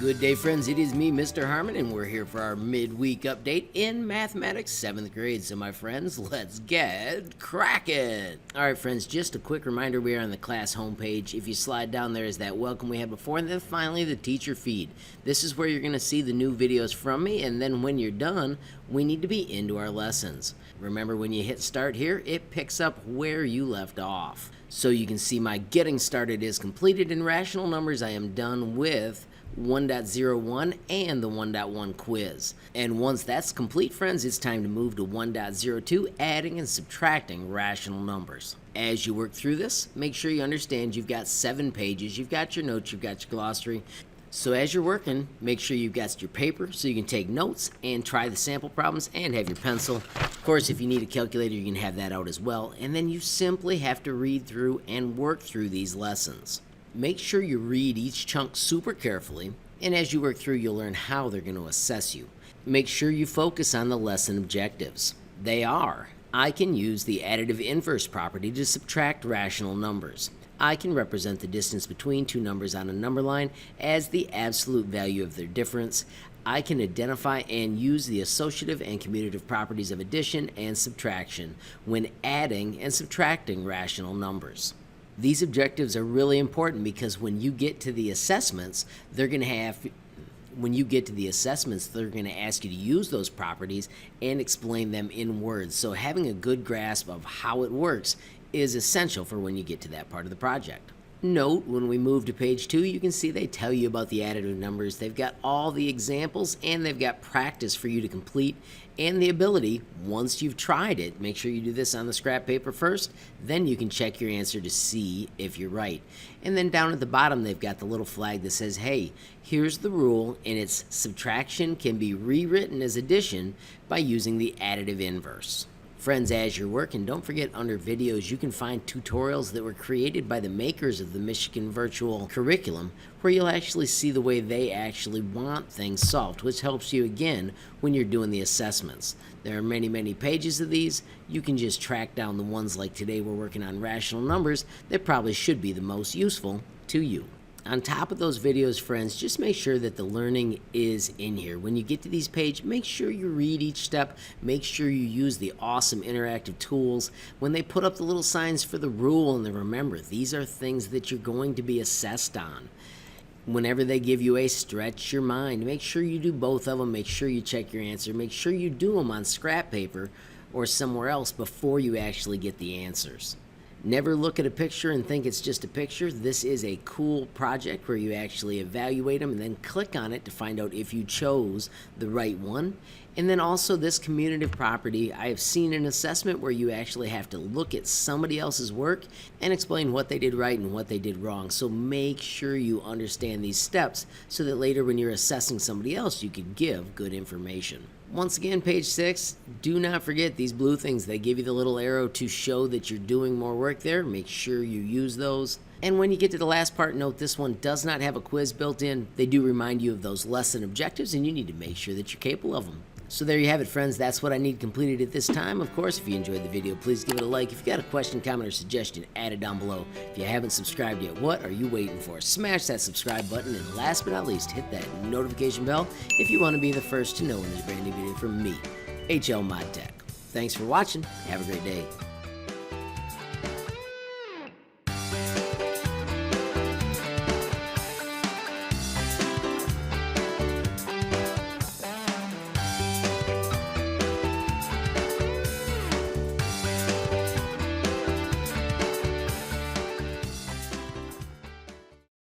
Good day, friends. It is me, Mr. Harmon, and we're here for our midweek update in mathematics 7th grade. So, my friends, let's get cracking. All right, friends, just a quick reminder, we are on the class homepage. If you slide down, there is that welcome we had before, and then finally the teacher feed. This is where you're going to see the new videos from me, and then when you're done, we need to be into our lessons. Remember, when you hit start here, it picks up where you left off. So you can see my getting started is completed. In rational numbers, I am done with 1.01 and the 1.1 quiz. And once that's complete, friends, it's time to move to 1.02, adding and subtracting rational numbers. As you work through this, make sure you understand you've got 7 pages, you've got your notes, you've got your glossary. So as you're working, make sure you've got your paper so you can take notes and try the sample problems and have your pencil. Of course, if you need a calculator, you can have that out as well. And then you simply have to read through and work through these lessons. Make sure you read each chunk super carefully, and as you work through, you'll learn how they're going to assess you. Make sure you focus on the lesson objectives. They are: I can use the additive inverse property to subtract rational numbers. I can represent the distance between two numbers on a number line as the absolute value of their difference. I can identify and use the associative and commutative properties of addition and subtraction when adding and subtracting rational numbers. These objectives are really important because when you get to the assessments, they're going to ask you to use those properties and explain them in words. So having a good grasp of how it works is essential for when you get to that part of the project. Note, when we move to page 2, you can see they tell you about the additive numbers. They've got all the examples and they've got practice for you to complete and the ability, once you've tried it, make sure you do this on the scrap paper first, then you can check your answer to see if you're right. And then down at the bottom, they've got the little flag that says, hey, here's the rule, and its subtraction can be rewritten as addition by using the additive inverse. Friends, as you're working, don't forget under videos you can find tutorials that were created by the makers of the Michigan Virtual Curriculum where you'll actually see the way they actually want things solved, which helps you again when you're doing the assessments. There are many pages of these. You can just track down the ones like today we're working on rational numbers that probably should be the most useful to you. On top of those videos, friends, just make sure that the learning is in here. When you get to these pages, make sure you read each step. Make sure you use the awesome interactive tools. When they put up the little signs for the rule and the remember, these are things that you're going to be assessed on. Whenever they give you a stretch your mind, make sure you do both of them. Make sure you check your answer. Make sure you do them on scrap paper or somewhere else before you actually get the answers. Never look at a picture and think it's just a picture. This is a cool project where you actually evaluate them and then click on it to find out if you chose the right one. And then also this commutative property, I have seen an assessment where you actually have to look at somebody else's work and explain what they did right and what they did wrong. So make sure you understand these steps so that later when you're assessing somebody else, you can give good information. Once again, page 6, do not forget these blue things. They give you the little arrow to show that you're doing more work there. Make sure you use those. And when you get to the last part, note this one does not have a quiz built in. They do remind you of those lesson objectives, and you need to make sure that you're capable of them. So there you have it, friends. That's what I need completed at this time. Of course, if you enjoyed the video, please give it a like. If you got a question, comment, or suggestion, add it down below. If you haven't subscribed yet, what are you waiting for? Smash that subscribe button, and last but not least, hit that notification bell if you want to be the first to know when there's a brand new video from me, HLModTech. Thanks for watching. Have a great day.